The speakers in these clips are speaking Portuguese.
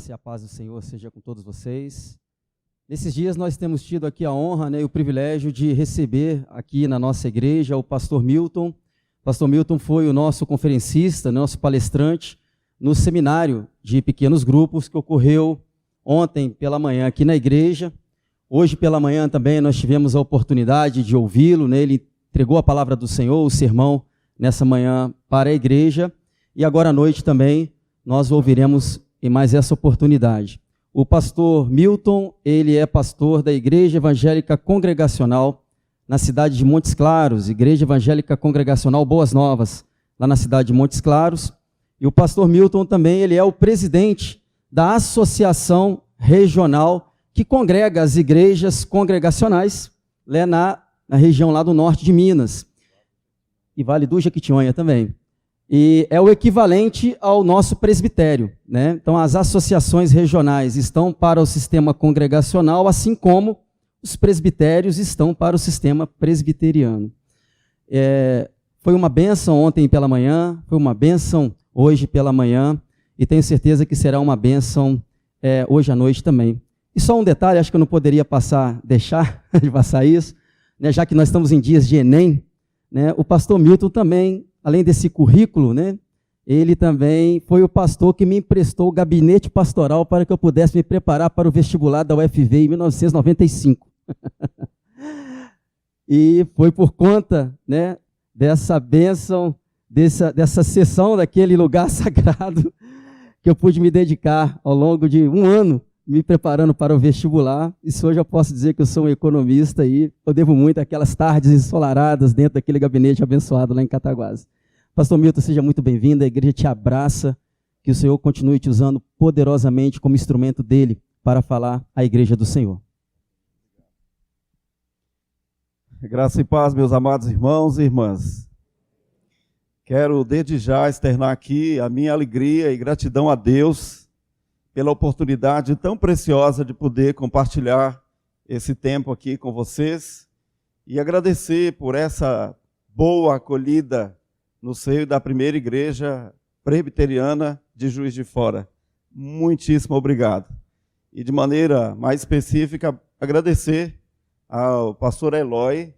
graça e a paz do Senhor seja com todos vocês. Nesses dias nós temos tido aqui a honra, e o privilégio de receber aqui na nossa igreja o pastor Milton. O pastor Milton foi o nosso conferencista, nosso palestrante no seminário de pequenos grupos que ocorreu ontem pela manhã aqui na igreja. Hoje pela manhã também nós tivemos a oportunidade de ouvi-lo, Ele entregou a palavra do Senhor, o sermão, nessa manhã para a igreja. E agora à noite também nós ouviremos em mais essa oportunidade. O pastor Milton, ele é pastor da Igreja Evangélica Congregacional na cidade de Montes Claros, Igreja Evangélica Congregacional Boas Novas, lá na cidade de Montes Claros. E o pastor Milton também, ele é o presidente da Associação Regional que congrega as igrejas congregacionais na região lá do norte de Minas, e Vale do Jequitinhonha também. E é o equivalente ao nosso presbitério, Então, as associações regionais estão para o sistema congregacional, assim como os presbitérios estão para o sistema presbiteriano. Foi uma bênção ontem pela manhã, foi uma bênção hoje pela manhã, e tenho certeza que será uma bênção hoje à noite também. E só um detalhe, acho que eu não poderia deixar de passar isso, já que nós estamos em dias de Enem, o pastor Milton também, além desse currículo, ele também foi o pastor que me emprestou o gabinete pastoral para que eu pudesse me preparar para o vestibular da UFV em 1995. E foi por conta dessa bênção, dessa sessão daquele lugar sagrado, que eu pude me dedicar ao longo de um ano, me preparando para o vestibular. Isso hoje eu posso dizer que eu sou um economista e eu devo muito àquelas tardes ensolaradas dentro daquele gabinete abençoado lá em Cataguases. Pastor Milton, seja muito bem-vindo, a igreja te abraça, que o Senhor continue te usando poderosamente como instrumento dele para falar à igreja do Senhor. Graça e paz, meus amados irmãos e irmãs. Quero desde já externar aqui a minha alegria e gratidão a Deus pela oportunidade tão preciosa de poder compartilhar esse tempo aqui com vocês e agradecer por essa boa acolhida no seio da primeira igreja presbiteriana de Juiz de Fora. Muitíssimo obrigado. E de maneira mais específica, agradecer ao pastor Eloy,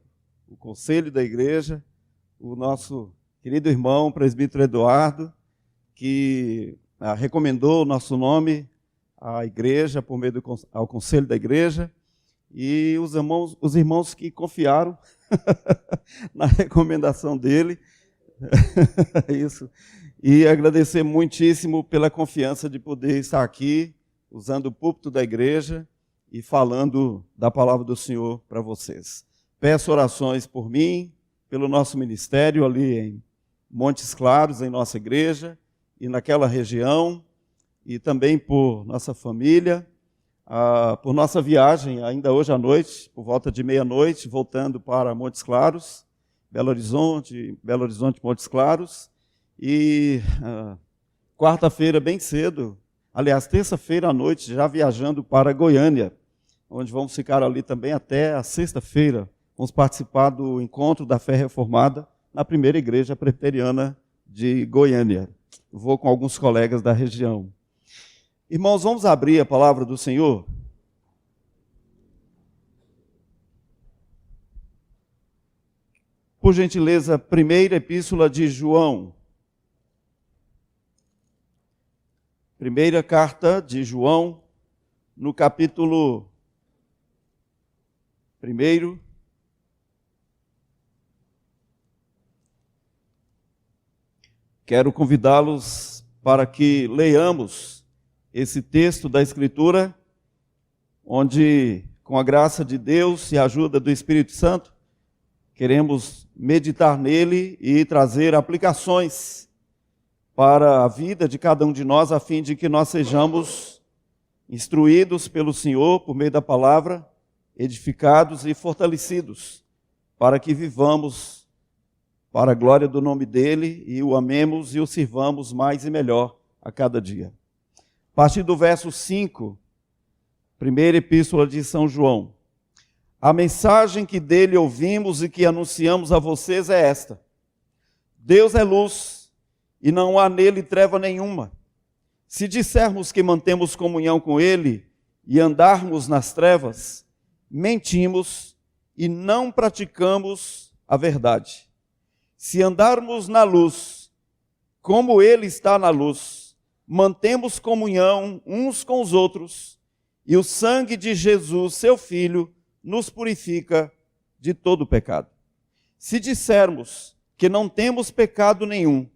o conselho da igreja, o nosso querido irmão, presbítero Eduardo, que recomendou o nosso nome à igreja, por meio ao conselho da igreja, e os irmãos que confiaram na recomendação dele. Isso. E agradecer muitíssimo pela confiança de poder estar aqui, usando o púlpito da igreja e falando da palavra do Senhor para vocês. Peço orações por mim, pelo nosso ministério ali em Montes Claros, em nossa igreja, e naquela região, e também por nossa família, por nossa viagem, ainda hoje à noite, por volta de meia-noite, voltando para Montes Claros, Belo Horizonte, Montes Claros, e quarta-feira bem cedo, aliás, terça-feira à noite, já viajando para Goiânia, onde vamos ficar ali também até a sexta-feira. Vamos participar do encontro da Fé Reformada na primeira igreja presbiteriana de Goiânia. Vou com alguns colegas da região. Irmãos, vamos abrir a palavra do Senhor? Por gentileza, primeira epístola de João. Primeira carta de João, no capítulo 1. Quero convidá-los para que leiamos esse texto da Escritura, onde, com a graça de Deus e a ajuda do Espírito Santo, queremos meditar nele e trazer aplicações para a vida de cada um de nós, a fim de que nós sejamos instruídos pelo Senhor, por meio da palavra, edificados e fortalecidos, para que vivamos para a glória do nome dele e o amemos e o sirvamos mais e melhor a cada dia. A partir do verso 5, primeira epístola de São João. A mensagem que dele ouvimos e que anunciamos a vocês é esta: Deus é luz e não há nele treva nenhuma. Se dissermos que mantemos comunhão com Ele e andarmos nas trevas, mentimos e não praticamos a verdade. Se andarmos na luz, como Ele está na luz, mantemos comunhão uns com os outros, e o sangue de Jesus, seu Filho, nos purifica de todo pecado. Se dissermos que não temos pecado nenhum,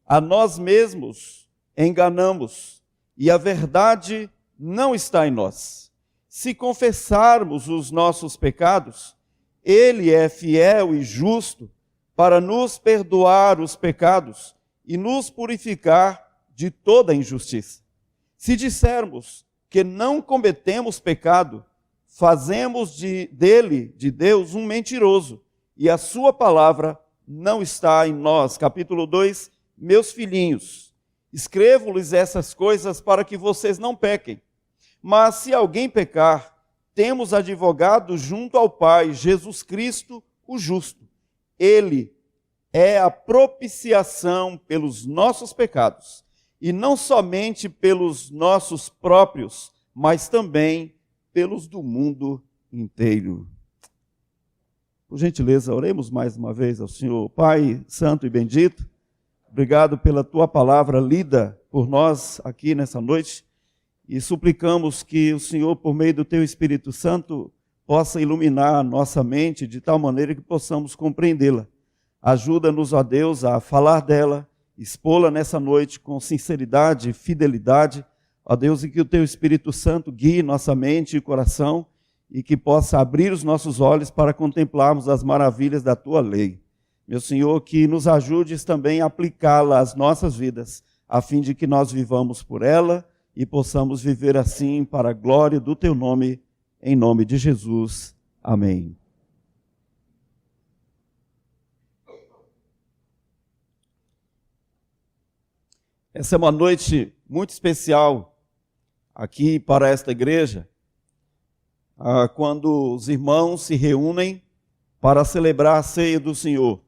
a nós mesmos enganamos, e a verdade não está em nós. Se confessarmos os nossos pecados, Ele é fiel e justo para nos perdoar os pecados e nos purificar de toda injustiça. Se dissermos que não cometemos pecado, fazemos de Deus, um mentiroso, e a sua palavra não está em nós. Capítulo 2, meus filhinhos, escrevo-lhes essas coisas para que vocês não pequem. Mas se alguém pecar, temos advogado junto ao Pai, Jesus Cristo, o justo. Ele é a propiciação pelos nossos pecados, e não somente pelos nossos próprios, mas também pelos do mundo inteiro. Por gentileza, oremos mais uma vez ao Senhor. Pai santo e bendito, obrigado pela tua palavra lida por nós aqui nessa noite, e suplicamos que o Senhor, por meio do teu Espírito Santo, possa iluminar a nossa mente de tal maneira que possamos compreendê-la. Ajuda-nos, ó Deus, a falar dela, expô-la nessa noite com sinceridade e fidelidade, ó Deus, e que o teu Espírito Santo guie nossa mente e coração, e que possa abrir os nossos olhos para contemplarmos as maravilhas da tua lei. Meu Senhor, que nos ajudes também a aplicá-la às nossas vidas, a fim de que nós vivamos por ela e possamos viver assim para a glória do teu nome, em nome de Jesus. Amém. Essa é uma noite muito especial aqui para esta igreja, quando os irmãos se reúnem para celebrar a ceia do Senhor.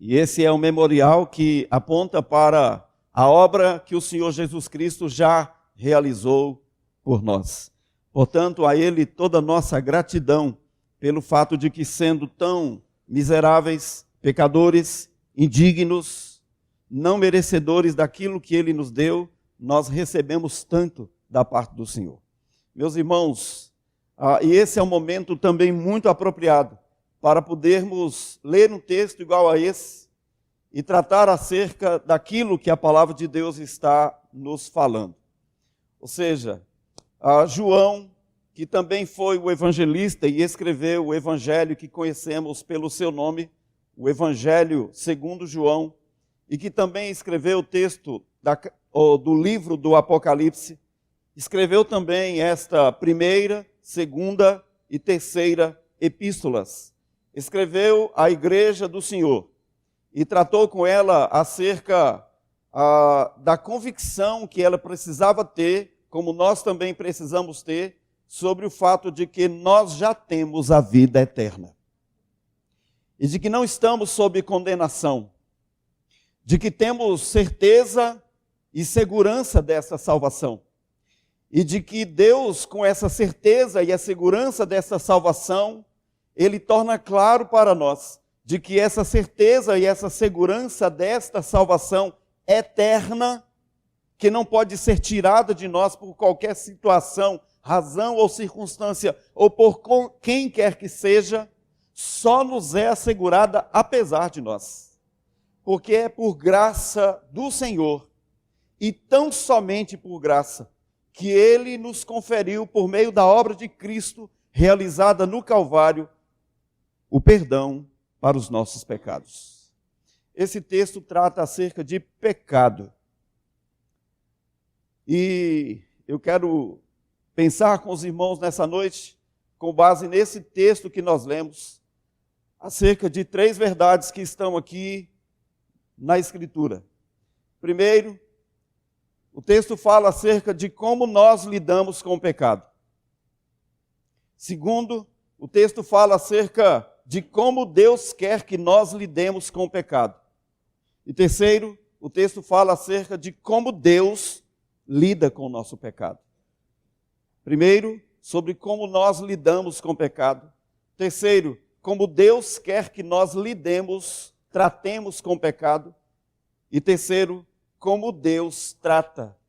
E esse é um memorial que aponta para a obra que o Senhor Jesus Cristo já realizou por nós. Portanto, a Ele toda a nossa gratidão pelo fato de que, sendo tão miseráveis, pecadores, indignos, não merecedores daquilo que Ele nos deu, nós recebemos tanto da parte do Senhor. Meus irmãos, e esse é um momento também muito apropriado para podermos ler um texto igual a esse e tratar acerca daquilo que a palavra de Deus está nos falando. Ou seja, João, que também foi o evangelista e escreveu o evangelho que conhecemos pelo seu nome, o Evangelho segundo João, e que também escreveu o texto do livro do Apocalipse, escreveu também esta primeira, segunda e terceira epístolas. Escreveu à igreja do Senhor e tratou com ela acerca da convicção que ela precisava ter, como nós também precisamos ter, sobre o fato de que nós já temos a vida eterna. E de que não estamos sob condenação. De que temos certeza e segurança dessa salvação. E de que Deus, com essa certeza e a segurança dessa salvação, Ele torna claro para nós de que essa certeza e essa segurança desta salvação eterna, que não pode ser tirada de nós por qualquer situação, razão ou circunstância, ou por quem quer que seja, só nos é assegurada apesar de nós. Porque é por graça do Senhor, e tão somente por graça, que Ele nos conferiu, por meio da obra de Cristo, realizada no Calvário, o perdão para os nossos pecados. Esse texto trata acerca de pecado. E eu quero pensar com os irmãos nessa noite, com base nesse texto que nós lemos, acerca de 3 verdades que estão aqui na Escritura. Primeiro, o texto fala acerca de como nós lidamos com o pecado. Segundo, o texto fala acerca de como Deus quer que nós lidemos com o pecado. E terceiro, o texto fala acerca de como Deus lida com o nosso pecado. Primeiro, sobre como nós lidamos com o pecado. Terceiro, como Deus quer que nós lidemos, tratemos com o pecado. E terceiro, como Deus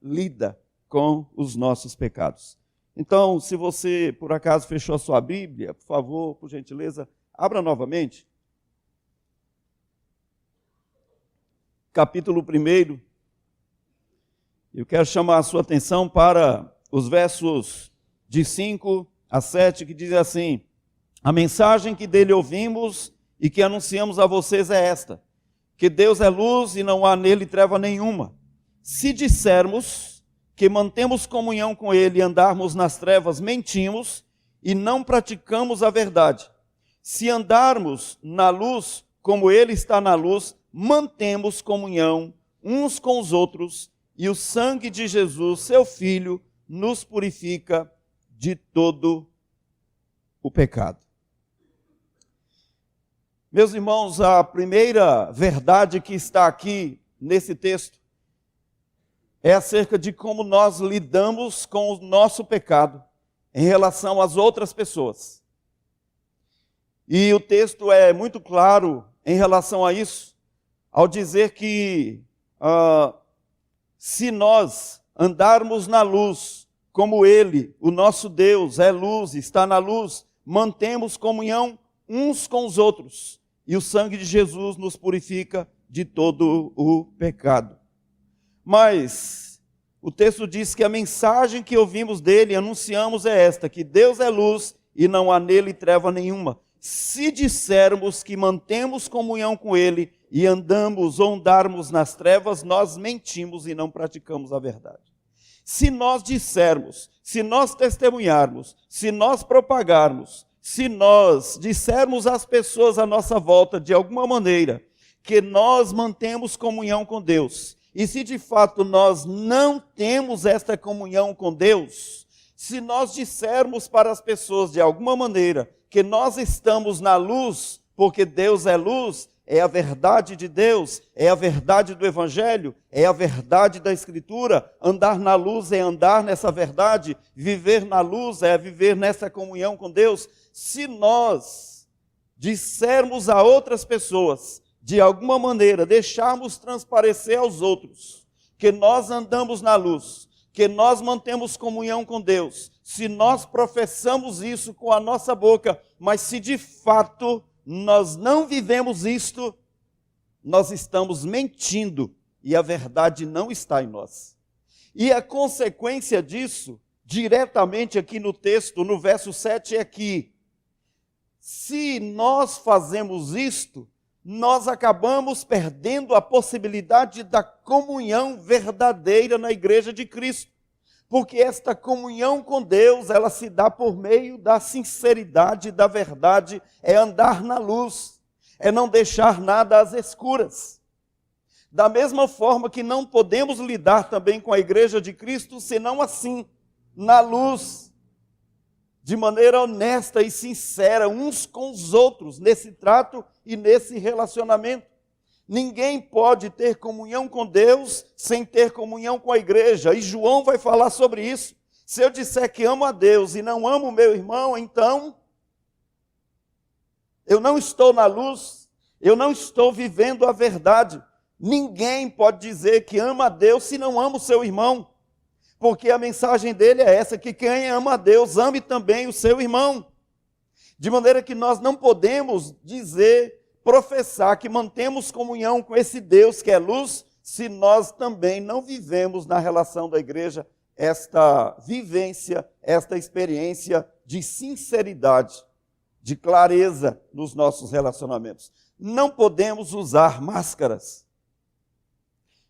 lida com os nossos pecados. Então, se você, por acaso, fechou a sua Bíblia, por favor, por gentileza, abra novamente. Capítulo 1. Eu quero chamar a sua atenção para os versos de 5 a 7, que dizem assim: a mensagem que dele ouvimos e que anunciamos a vocês é esta, que Deus é luz e não há nele treva nenhuma. Se dissermos que mantemos comunhão com ele e andarmos nas trevas, mentimos e não praticamos a verdade. Se andarmos na luz, como ele está na luz, mantemos comunhão uns com os outros, e o sangue de Jesus, seu Filho, nos purifica de todo o pecado. Meus irmãos, a primeira verdade que está aqui nesse texto é acerca de como nós lidamos com o nosso pecado em relação às outras pessoas. E o texto é muito claro em relação a isso, ao dizer que se nós andarmos na luz, como Ele, o nosso Deus, é luz, está na luz, mantemos comunhão uns com os outros, e o sangue de Jesus nos purifica de todo o pecado. Mas o texto diz que a mensagem que ouvimos dele e anunciamos é esta, que Deus é luz e não há nele treva nenhuma. Se dissermos que mantemos comunhão com ele e andamos ou andarmos nas trevas, nós mentimos e não praticamos a verdade. Se nós dissermos, se nós testemunharmos, se nós propagarmos, se nós dissermos às pessoas à nossa volta de alguma maneira que nós mantemos comunhão com Deus, e se de fato nós não temos esta comunhão com Deus, se nós dissermos para as pessoas de alguma maneira que nós estamos na luz, porque Deus é luz, é a verdade de Deus, é a verdade do Evangelho, é a verdade da Escritura. Andar na luz é andar nessa verdade, viver na luz é viver nessa comunhão com Deus. Se nós dissermos a outras pessoas, de alguma maneira, deixarmos transparecer aos outros que nós andamos na luz, que nós mantemos comunhão com Deus, se nós professamos isso com a nossa boca, mas se de fato nós não vivemos isto, nós estamos mentindo e a verdade não está em nós. E a consequência disso, diretamente aqui no texto, no verso 7, é que se nós fazemos isto, nós acabamos perdendo a possibilidade da comunhão verdadeira na igreja de Cristo. Porque esta comunhão com Deus, ela se dá por meio da sinceridade, da verdade, é andar na luz, é não deixar nada às escuras. Da mesma forma que não podemos lidar também com a igreja de Cristo, senão assim, na luz, de maneira honesta e sincera, uns com os outros, nesse trato e nesse relacionamento. Ninguém pode ter comunhão com Deus sem ter comunhão com a igreja. E João vai falar sobre isso. Se eu disser que amo a Deus e não amo o meu irmão, então eu não estou na luz, eu não estou vivendo a verdade. Ninguém pode dizer que ama a Deus se não ama o seu irmão. Porque a mensagem dele é essa, que quem ama a Deus, ame também o seu irmão. De maneira que nós não podemos professar que mantemos comunhão com esse Deus que é luz, se nós também não vivemos na relação da igreja esta vivência, esta experiência de sinceridade, de clareza nos nossos relacionamentos. Não podemos usar máscaras.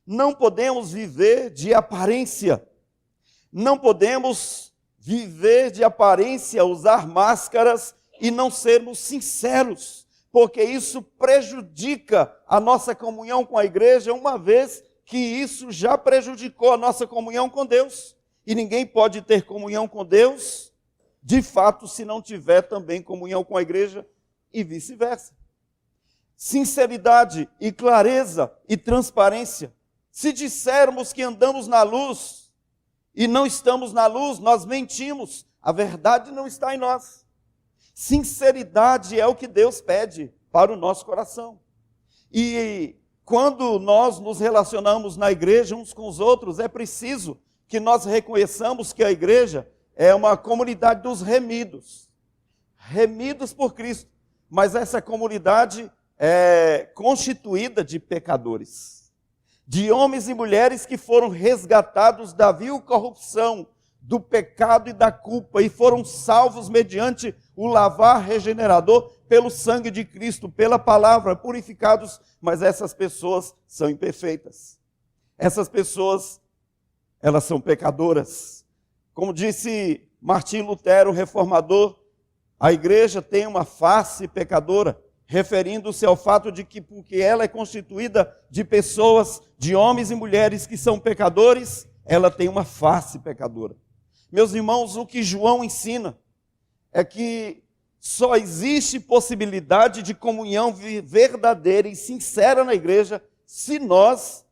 Não podemos viver de aparência. Não podemos viver de aparência, usar máscaras e não sermos sinceros, porque isso prejudica a nossa comunhão com a igreja, uma vez que isso já prejudicou a nossa comunhão com Deus. E ninguém pode ter comunhão com Deus, de fato, se não tiver também comunhão com a igreja e vice-versa. Sinceridade e clareza e transparência. Se dissermos que andamos na luz, e não estamos na luz, nós mentimos. A verdade não está em nós. Sinceridade é o que Deus pede para o nosso coração. E quando nós nos relacionamos na igreja uns com os outros, é preciso que nós reconheçamos que a igreja é uma comunidade dos remidos. Remidos por Cristo. Mas essa comunidade é constituída de pecadores. De homens e mulheres que foram resgatados da vil corrupção, do pecado e da culpa, e foram salvos mediante o lavar regenerador pelo sangue de Cristo, pela palavra, purificados, mas essas pessoas são imperfeitas. Essas pessoas, elas são pecadoras. Como disse Martim Lutero, o reformador, a igreja tem uma face pecadora, referindo-se ao fato de que, porque ela é constituída de pessoas, de homens e mulheres que são pecadores, ela tem uma face pecadora. Meus irmãos, o que João ensina é que só existe possibilidade de comunhão verdadeira e sincera na igreja se nós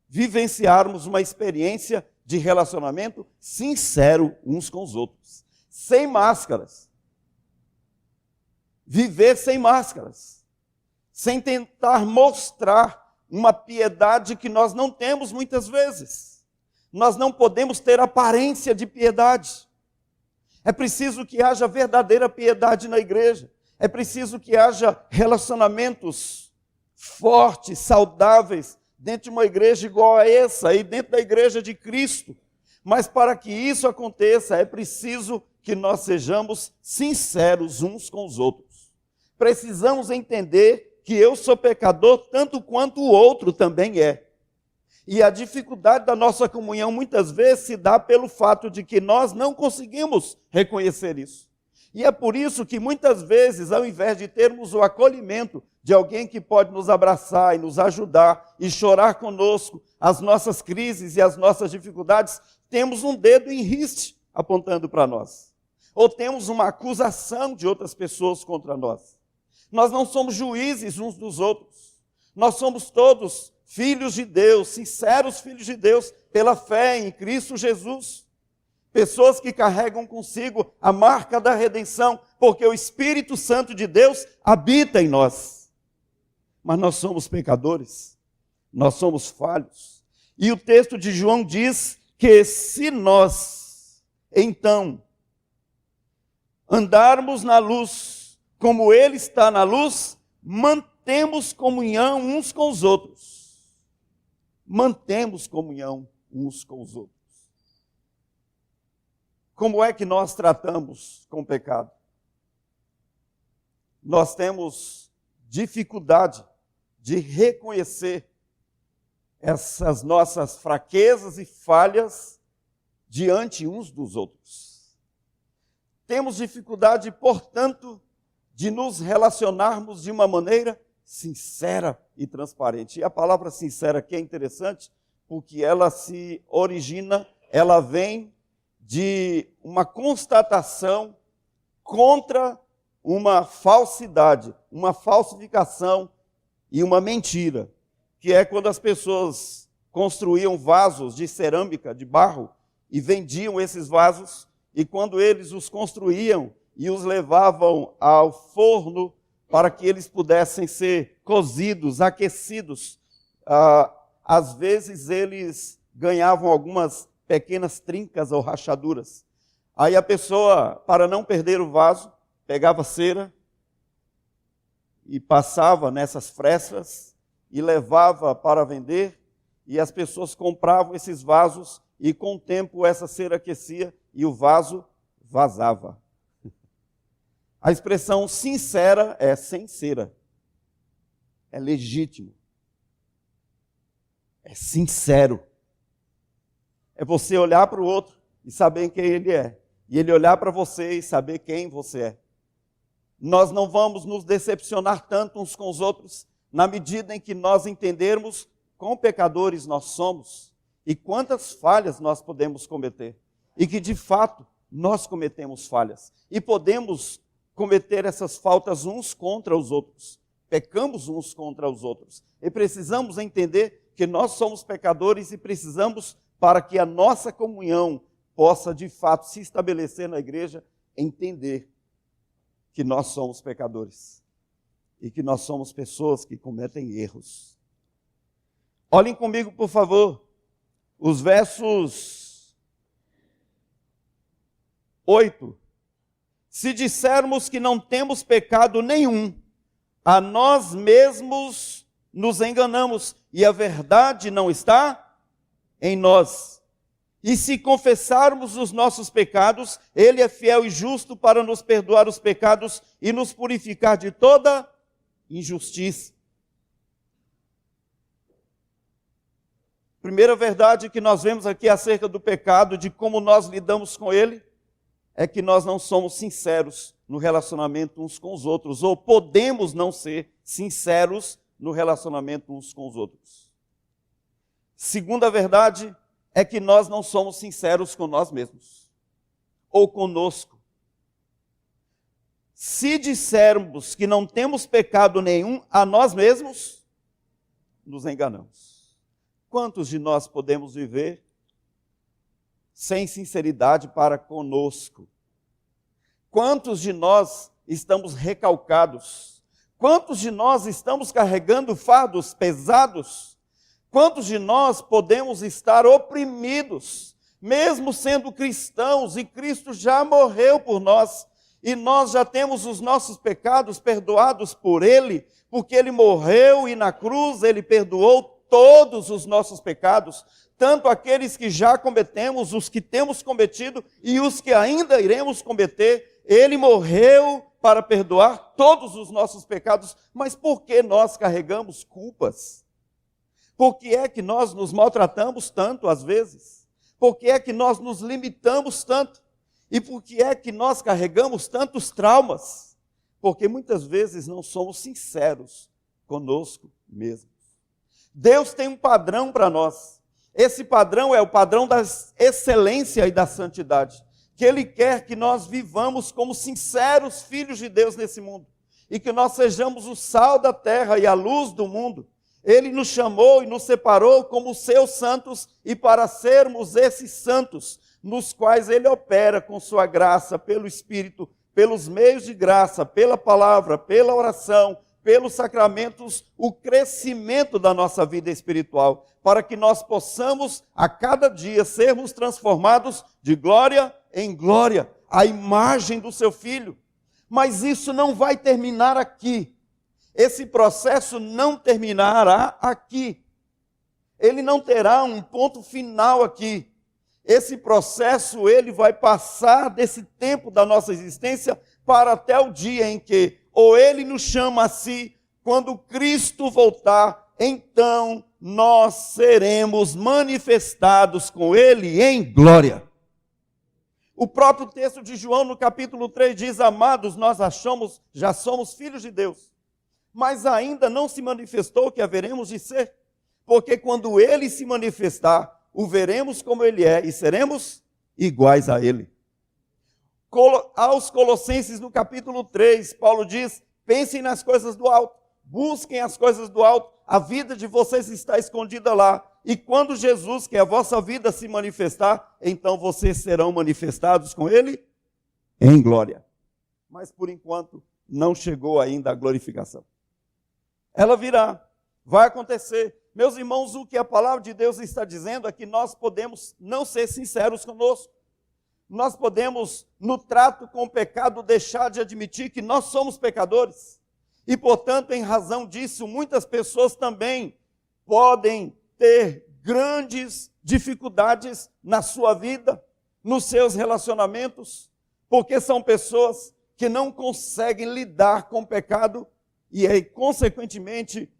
vivenciarmos uma experiência de relacionamento sincero uns com os outros, sem máscaras. Viver sem máscaras, sem tentar mostrar uma piedade que nós não temos muitas vezes. Nós não podemos ter aparência de piedade. É preciso que haja verdadeira piedade na igreja. É preciso que haja relacionamentos fortes, saudáveis, dentro de uma igreja igual a essa e dentro da igreja de Cristo. Mas para que isso aconteça, é preciso que nós sejamos sinceros uns com os outros. Precisamos entender que eu sou pecador tanto quanto o outro também é. E a dificuldade da nossa comunhão muitas vezes se dá pelo fato de que nós não conseguimos reconhecer isso. E é por isso que muitas vezes, ao invés de termos o acolhimento de alguém que pode nos abraçar e nos ajudar e chorar conosco as nossas crises e as nossas dificuldades, temos um dedo em riste apontando para nós. Ou temos uma acusação de outras pessoas contra nós. Nós não somos juízes uns dos outros. Nós somos todos filhos de Deus, sinceros filhos de Deus, pela fé em Cristo Jesus. Pessoas que carregam consigo a marca da redenção, porque o Espírito Santo de Deus habita em nós. Mas nós somos pecadores, nós somos falhos. E o texto de João diz que se nós, então, andarmos na luz, como Ele está na luz, mantemos comunhão uns com os outros. Mantemos comunhão uns com os outros. Como é que nós tratamos com o pecado? Nós temos dificuldade de reconhecer essas nossas fraquezas e falhas diante uns dos outros. Temos dificuldade, portanto, de nos relacionarmos de uma maneira sincera e transparente. E a palavra sincera aqui é interessante, porque ela se origina, ela vem de uma constatação contra uma falsidade, uma falsificação e uma mentira, que é quando as pessoas construíam vasos de cerâmica, de barro, e vendiam esses vasos, e quando eles os construíam e os levavam ao forno para que eles pudessem ser cozidos, aquecidos, às vezes eles ganhavam algumas pequenas trincas ou rachaduras. Aí a pessoa, para não perder o vaso, pegava cera e passava nessas frestas e levava para vender, e as pessoas compravam esses vasos e com o tempo essa cera aquecia e o vaso vazava. A expressão sincera é sem cera. É legítimo. É sincero. É você olhar para o outro e saber quem ele é. E ele olhar para você e saber quem você é. Nós não vamos nos decepcionar tanto uns com os outros na medida em que nós entendermos quão pecadores nós somos e quantas falhas nós podemos cometer. E que, de fato, nós cometemos falhas. E podemos cometer essas faltas uns contra os outros. Pecamos uns contra os outros. E precisamos entender que nós somos pecadores e precisamos para que a nossa comunhão possa de fato se estabelecer na igreja, entender que nós somos pecadores e que nós somos pessoas que cometem erros. Olhem comigo, por favor, os versos 8. Se dissermos que não temos pecado nenhum, a nós mesmos nos enganamos e a verdade não está em nós. E se confessarmos os nossos pecados, Ele é fiel e justo para nos perdoar os pecados e nos purificar de toda injustiça. Primeira verdade que nós vemos aqui acerca do pecado, de como nós lidamos com ele, é que nós não somos sinceros no relacionamento uns com os outros, ou podemos não ser sinceros no relacionamento uns com os outros. Segunda verdade é que nós não somos sinceros com nós mesmos, ou conosco. Se dissermos que não temos pecado nenhum a nós mesmos, nos enganamos. Quantos de nós podemos viver sem sinceridade para conosco? Quantos de nós estamos recalcados? Quantos de nós estamos carregando fardos pesados? Quantos de nós podemos estar oprimidos, mesmo sendo cristãos, e Cristo já morreu por nós, e nós já temos os nossos pecados perdoados por Ele, porque Ele morreu e na cruz Ele perdoou todos os nossos pecados, tanto aqueles que já cometemos, os que temos cometido e os que ainda iremos cometer. Ele morreu para perdoar todos os nossos pecados, mas por que nós carregamos culpas? Por que é que nós nos maltratamos tanto às vezes? Por que é que nós nos limitamos tanto? E por que é que nós carregamos tantos traumas? Porque muitas vezes não somos sinceros conosco mesmos. Deus tem um padrão para nós. Esse padrão é o padrão da excelência e da santidade, que Ele quer que nós vivamos como sinceros filhos de Deus nesse mundo, e que nós sejamos o sal da terra e a luz do mundo. Ele nos chamou e nos separou como seus santos, e para sermos esses santos, nos quais Ele opera com sua graça, pelo Espírito, pelos meios de graça, pela palavra, pela oração, pelos sacramentos, o crescimento da nossa vida espiritual, para que nós possamos a cada dia sermos transformados de glória em glória, à imagem do seu Filho. Mas isso não vai terminar aqui. Esse processo não terminará aqui. Ele não terá um ponto final aqui. Esse processo, ele vai passar desse tempo da nossa existência para até o dia em que ou Ele nos chama a si, quando Cristo voltar, então nós seremos manifestados com Ele em glória. O próprio texto de João, no capítulo 3, diz: amados, nós já somos filhos de Deus, mas ainda não se manifestou o que haveremos de ser, porque quando Ele se manifestar, o veremos como Ele é e seremos iguais a Ele. Aos Colossenses, no capítulo 3, Paulo diz: pensem nas coisas do alto, busquem as coisas do alto, a vida de vocês está escondida lá, e quando Jesus, que é a vossa vida, se manifestar, então vocês serão manifestados com Ele em glória. Mas por enquanto não chegou ainda a glorificação. Ela virá, vai acontecer. Meus irmãos, o que a palavra de Deus está dizendo é que nós podemos não ser sinceros conosco. Nós podemos, no trato com o pecado, deixar de admitir que nós somos pecadores. E, portanto, em razão disso, muitas pessoas também podem ter grandes dificuldades na sua vida, nos seus relacionamentos, porque são pessoas que não conseguem lidar com o pecado e, aí, consequentemente,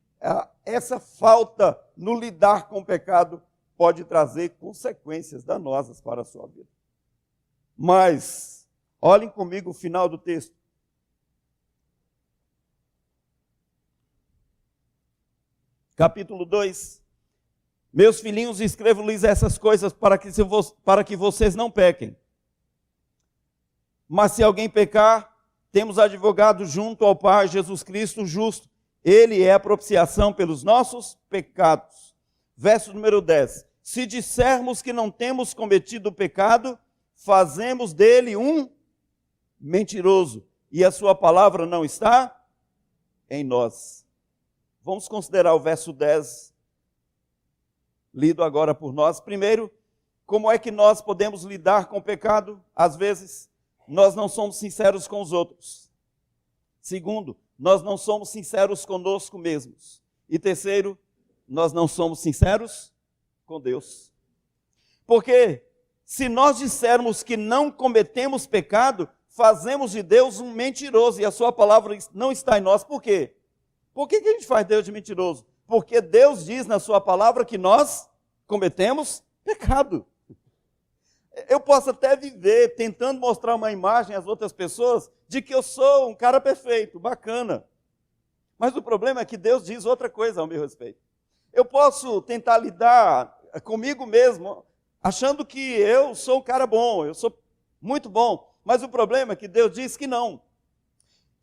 essa falta no lidar com o pecado pode trazer consequências danosas para a sua vida. Mas, olhem comigo o final do texto. Capítulo 2. Meus filhinhos, escrevo-lhes essas coisas para que vocês não pequem. Mas se alguém pecar, temos advogado junto ao Pai, Jesus Cristo justo. Ele é a propiciação pelos nossos pecados. Verso número 10. se dissermos que não temos cometido pecado, fazemos dele um mentiroso, e a sua palavra não está em nós. Vamos considerar o verso 10, lido agora por nós. Primeiro, como é que nós podemos lidar com o pecado? Às vezes, nós não somos sinceros com os outros. Segundo, nós não somos sinceros conosco mesmos. E terceiro, nós não somos sinceros com Deus. Porque se nós dissermos que não cometemos pecado, fazemos de Deus um mentiroso e a sua palavra não está em nós. Por quê? Por que a gente faz Deus de mentiroso? Porque Deus diz na sua palavra que nós cometemos pecado. Eu posso até viver tentando mostrar uma imagem às outras pessoas de que eu sou um cara perfeito, bacana. Mas o problema é que Deus diz outra coisa ao meu respeito. Eu posso tentar lidar comigo mesmo, achando que eu sou um cara bom, eu sou muito bom. Mas o problema é que Deus diz que não.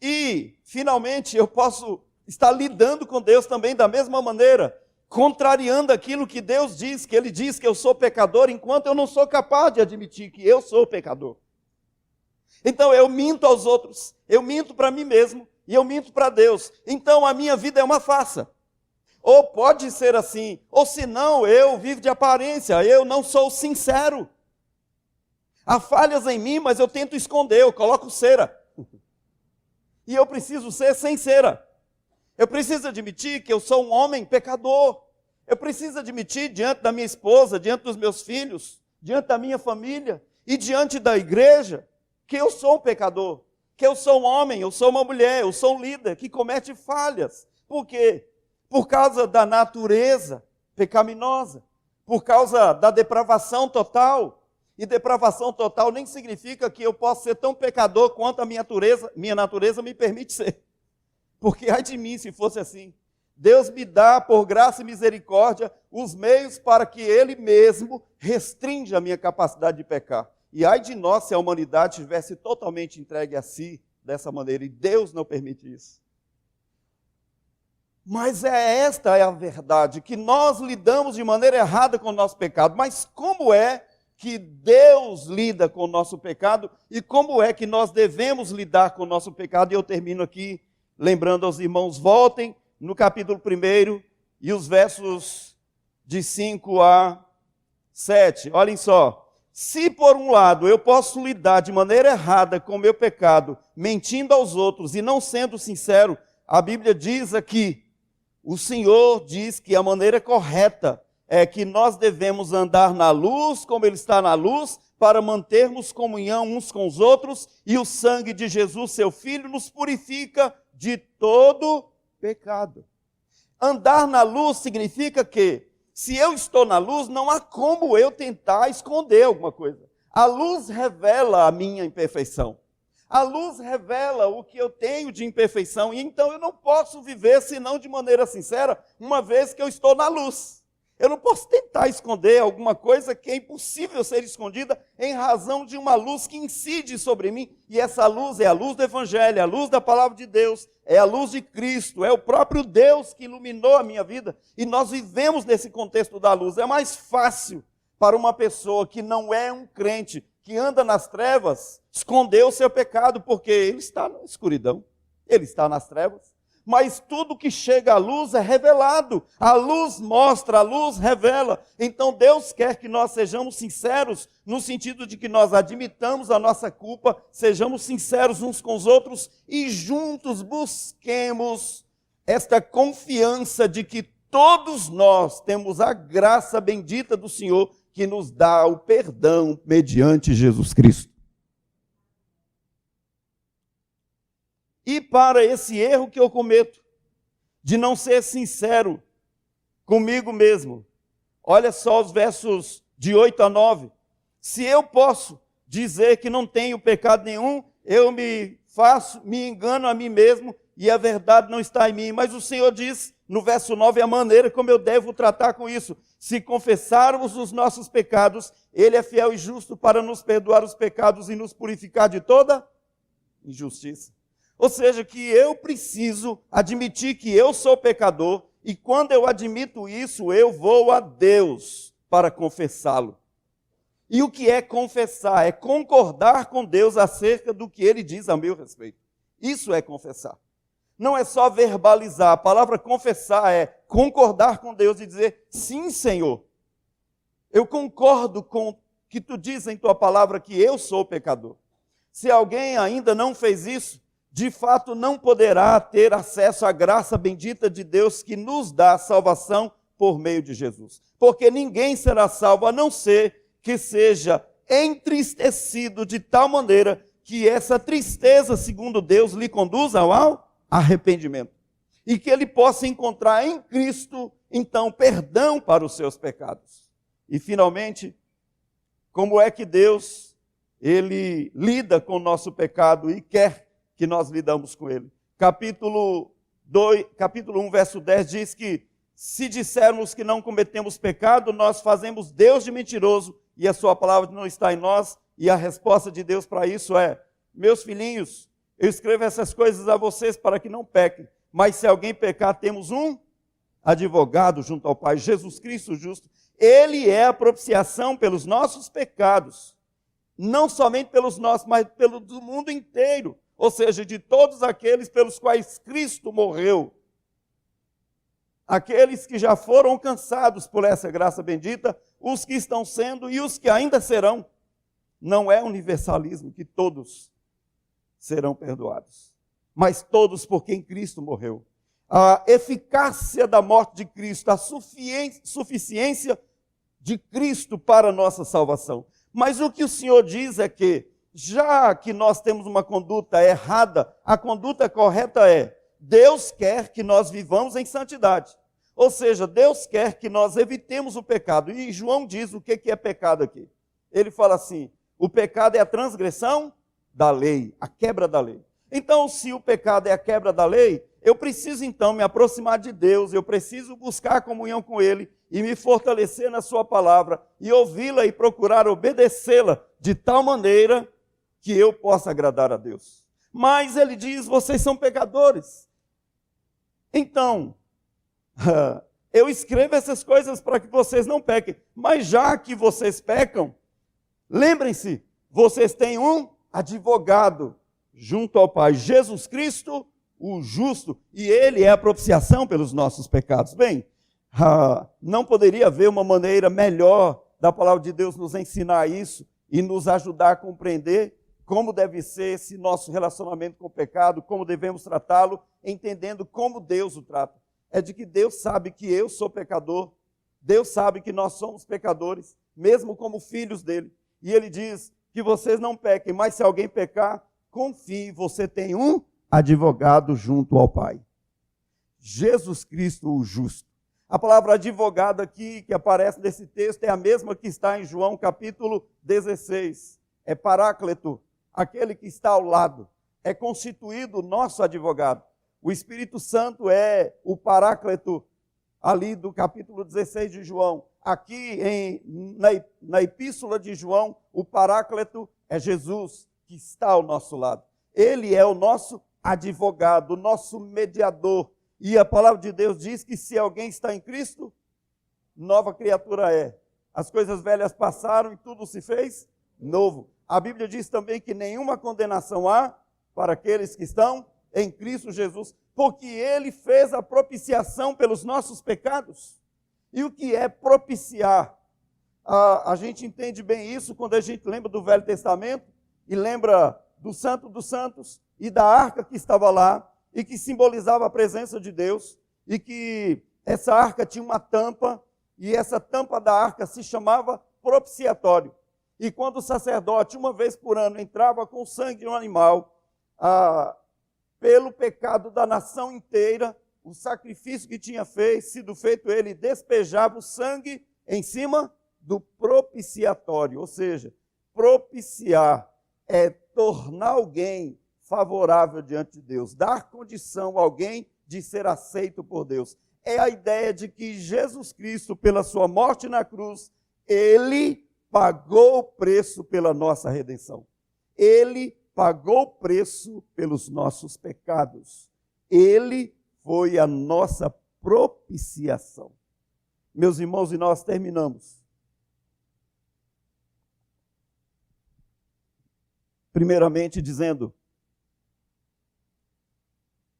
E, finalmente, eu posso estar lidando com Deus também da mesma maneira, contrariando aquilo que Deus diz, que Ele diz que eu sou pecador, enquanto eu não sou capaz de admitir que eu sou pecador. Então eu minto aos outros, eu minto para mim mesmo e eu minto para Deus. Então a minha vida é uma farsa. Ou pode ser assim, ou senão eu vivo de aparência, eu não sou sincero. Há falhas em mim, mas eu tento esconder, eu coloco cera. E eu preciso ser sem cera. Eu preciso admitir que eu sou um homem pecador. Eu preciso admitir diante da minha esposa, diante dos meus filhos, diante da minha família e diante da igreja, que eu sou um pecador, que eu sou um homem, eu sou uma mulher, eu sou um líder que comete falhas. Por quê? Por causa da natureza pecaminosa, por causa da depravação total. E depravação total nem significa que eu possa ser tão pecador quanto a minha natureza me permite ser. Porque ai de mim se fosse assim. Deus me dá, por graça e misericórdia, os meios para que Ele mesmo restrinja a minha capacidade de pecar. E ai de nós se a humanidade estivesse totalmente entregue a si dessa maneira. E Deus não permite isso. Mas esta é a verdade, que nós lidamos de maneira errada com o nosso pecado. Mas como é que Deus lida com o nosso pecado? E como é que nós devemos lidar com o nosso pecado? E eu termino aqui lembrando aos irmãos, voltem no capítulo 1 e os versos de 5 a 7. Olhem só. Se por um lado eu posso lidar de maneira errada com o meu pecado, mentindo aos outros e não sendo sincero, a Bíblia diz aqui, o Senhor diz que a maneira correta é que nós devemos andar na luz como Ele está na luz, para mantermos comunhão uns com os outros, e o sangue de Jesus, seu Filho, nos purifica de todo pecado. Andar na luz significa que, se eu estou na luz, não há como eu tentar esconder alguma coisa. A luz revela a minha imperfeição. A luz revela o que eu tenho de imperfeição, e então eu não posso viver senão de maneira sincera, uma vez que eu estou na luz. Eu não posso tentar esconder alguma coisa que é impossível ser escondida em razão de uma luz que incide sobre mim. E essa luz é a luz do Evangelho, é a luz da Palavra de Deus, é a luz de Cristo, é o próprio Deus que iluminou a minha vida. E nós vivemos nesse contexto da luz. É mais fácil para uma pessoa que não é um crente, que anda nas trevas, esconder o seu pecado, porque ele está na escuridão, ele está nas trevas. Mas tudo que chega à luz é revelado. A luz mostra, a luz revela. Então Deus quer que nós sejamos sinceros, no sentido de que nós admitamos a nossa culpa, sejamos sinceros uns com os outros e juntos busquemos esta confiança de que todos nós temos a graça bendita do Senhor que nos dá o perdão mediante Jesus Cristo. E para esse erro que eu cometo, de não ser sincero comigo mesmo, olha só os versos de 8 a 9. Se eu posso dizer que não tenho pecado nenhum, eu me engano a mim mesmo e a verdade não está em mim. Mas o Senhor diz, no verso 9, a maneira como eu devo tratar com isso. Se confessarmos os nossos pecados, Ele é fiel e justo para nos perdoar os pecados e nos purificar de toda injustiça. Ou seja, que eu preciso admitir que eu sou pecador, e quando eu admito isso, eu vou a Deus para confessá-lo. E o que é confessar? É concordar com Deus acerca do que Ele diz a meu respeito. Isso é confessar. Não é só verbalizar. A palavra confessar é concordar com Deus e dizer, sim, Senhor, eu concordo com o que tu diz em tua palavra que eu sou pecador. Se alguém ainda não fez isso, de fato não poderá ter acesso à graça bendita de Deus que nos dá a salvação por meio de Jesus. Porque ninguém será salvo a não ser que seja entristecido de tal maneira que essa tristeza, segundo Deus, lhe conduza ao arrependimento. E que ele possa encontrar em Cristo, então, perdão para os seus pecados. E, finalmente, como é que Deus, Ele lida com o nosso pecado e quer que nós lidamos com ele? Capítulo 1, verso 10 diz que se dissermos que não cometemos pecado, nós fazemos Deus de mentiroso e a sua palavra não está em nós. E a resposta de Deus para isso é, meus filhinhos, eu escrevo essas coisas a vocês para que não pequem. Mas se alguém pecar, temos um advogado junto ao Pai, Jesus Cristo justo. Ele é a propiciação pelos nossos pecados. Não somente pelos nossos, mas pelo do mundo inteiro. Ou seja, de todos aqueles pelos quais Cristo morreu. Aqueles que já foram alcançados por essa graça bendita, os que estão sendo e os que ainda serão. Não é universalismo que todos serão perdoados, mas todos por quem Cristo morreu. A eficácia da morte de Cristo, a suficiência de Cristo para a nossa salvação. Mas o que o Senhor diz é que, já que nós temos uma conduta errada, a conduta correta é, Deus quer que nós vivamos em santidade. Ou seja, Deus quer que nós evitemos o pecado. E João diz o que é pecado aqui. Ele fala assim, o pecado é a transgressão da lei, a quebra da lei. Então, se o pecado é a quebra da lei, eu preciso então me aproximar de Deus, eu preciso buscar comunhão com Ele e me fortalecer na sua palavra e ouvi-la e procurar obedecê-la de tal maneira que eu possa agradar a Deus. Mas ele diz, vocês são pecadores. Então, eu escrevo essas coisas para que vocês não pequem. Mas já que vocês pecam, lembrem-se, vocês têm um advogado junto ao Pai, Jesus Cristo, o justo, e Ele é a propiciação pelos nossos pecados. Bem, não poderia haver uma maneira melhor da palavra de Deus nos ensinar isso e nos ajudar a compreender como deve ser esse nosso relacionamento com o pecado, como devemos tratá-lo, entendendo como Deus o trata. É de que Deus sabe que eu sou pecador, Deus sabe que nós somos pecadores, mesmo como filhos dele. E ele diz que vocês não pequem, mas se alguém pecar, confie, você tem um advogado junto ao Pai. Jesus Cristo, o justo. A palavra advogado aqui, que aparece nesse texto, é a mesma que está em João capítulo 16. É paráclito, aquele que está ao lado. É constituído o nosso advogado. O Espírito Santo é o paráclito ali do capítulo 16 de João. Aqui na epístola de João, o paráclito é Jesus, que está ao nosso lado. Ele é o nosso advogado, o nosso mediador. E a palavra de Deus diz que se alguém está em Cristo, nova criatura é. As coisas velhas passaram e tudo se fez novo. A Bíblia diz também que nenhuma condenação há para aqueles que estão em Cristo Jesus, porque Ele fez a propiciação pelos nossos pecados. E o que é propiciar? A gente entende bem isso quando a gente lembra do Velho Testamento e lembra do Santo dos Santos e da arca que estava lá e que simbolizava a presença de Deus e que essa arca tinha uma tampa e essa tampa da arca se chamava propiciatório. E quando o sacerdote, uma vez por ano, entrava com o sangue de um animal, pelo pecado da nação inteira, o sacrifício que tinha sido feito, ele despejava o sangue em cima do propiciatório. Ou seja, propiciar é tornar alguém favorável diante de Deus, dar condição a alguém de ser aceito por Deus. É a ideia de que Jesus Cristo, pela sua morte na cruz, Ele pagou o preço pela nossa redenção. Ele pagou o preço pelos nossos pecados. Ele foi a nossa propiciação. Meus irmãos, e nós terminamos Primeiramente dizendo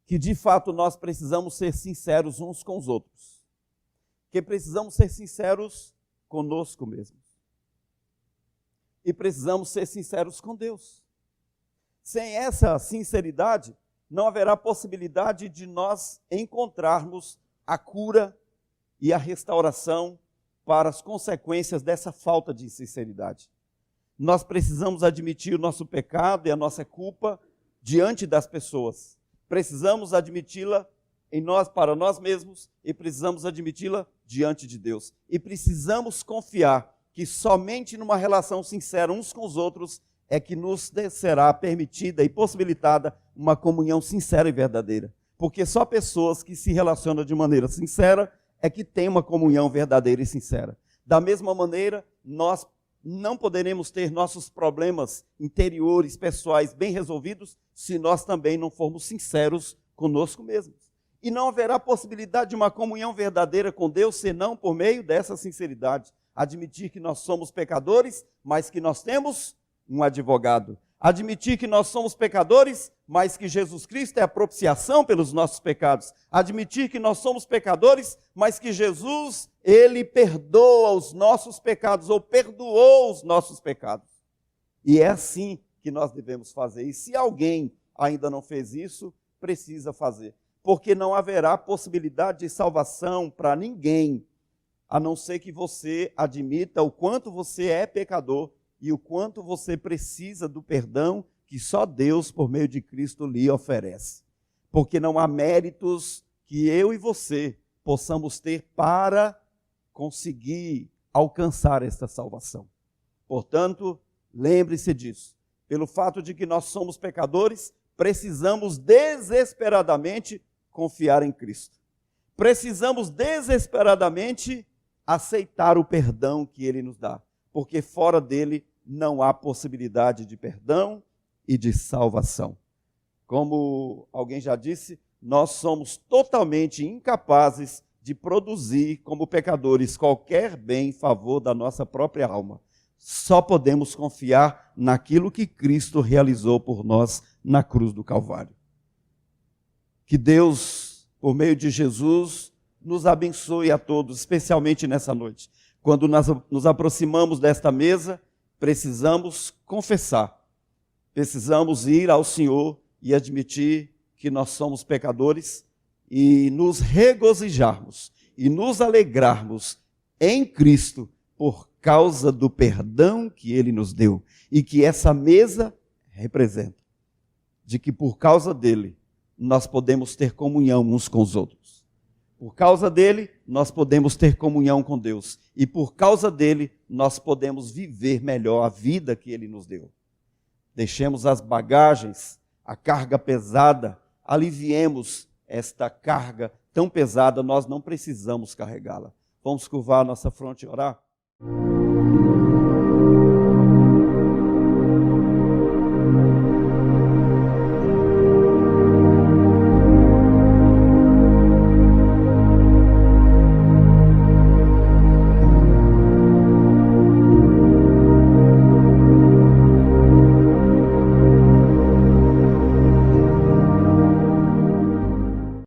que de fato nós precisamos ser sinceros uns com os outros. Que precisamos ser sinceros conosco mesmos. E precisamos ser sinceros com Deus. Sem essa sinceridade, não haverá possibilidade de nós encontrarmos a cura e a restauração para as consequências dessa falta de sinceridade. Nós precisamos admitir o nosso pecado e a nossa culpa diante das pessoas. Precisamos admiti-la para nós mesmos e precisamos admiti-la diante de Deus. E precisamos confiar que somente numa relação sincera uns com os outros é que nos será permitida e possibilitada uma comunhão sincera e verdadeira. Porque só pessoas que se relacionam de maneira sincera é que têm uma comunhão verdadeira e sincera. Da mesma maneira, nós não poderemos ter nossos problemas interiores, pessoais, bem resolvidos, se nós também não formos sinceros conosco mesmos. E não haverá possibilidade de uma comunhão verdadeira com Deus, senão por meio dessa sinceridade. Admitir que nós somos pecadores, mas que nós temos um advogado. Admitir que nós somos pecadores, mas que Jesus Cristo é a propiciação pelos nossos pecados. Admitir que nós somos pecadores, mas que Jesus, Ele perdoa os nossos pecados, ou perdoou os nossos pecados. E é assim que nós devemos fazer. E se alguém ainda não fez isso, precisa fazer. Porque não haverá possibilidade de salvação para ninguém, a não ser que você admita o quanto você é pecador e o quanto você precisa do perdão que só Deus, por meio de Cristo, lhe oferece. Porque não há méritos que eu e você possamos ter para conseguir alcançar esta salvação. Portanto, lembre-se disso. Pelo fato de que nós somos pecadores, precisamos desesperadamente confiar em Cristo. Precisamos desesperadamente aceitar o perdão que Ele nos dá. Porque fora dele não há possibilidade de perdão e de salvação. Como alguém já disse, nós somos totalmente incapazes de produzir, como pecadores, qualquer bem em favor da nossa própria alma. Só podemos confiar naquilo que Cristo realizou por nós na cruz do Calvário. Que Deus, por meio de Jesus, nos abençoe a todos, especialmente nessa noite. Quando nós nos aproximamos desta mesa, precisamos confessar, precisamos ir ao Senhor e admitir que nós somos pecadores e nos regozijarmos e nos alegrarmos em Cristo por causa do perdão que Ele nos deu e que essa mesa representa, de que por causa dele nós podemos ter comunhão uns com os outros. Por causa dele, nós podemos ter comunhão com Deus. E por causa dele, nós podemos viver melhor a vida que ele nos deu. Deixemos as bagagens, a carga pesada, aliviemos esta carga tão pesada, nós não precisamos carregá-la. Vamos curvar a nossa fronte e orar?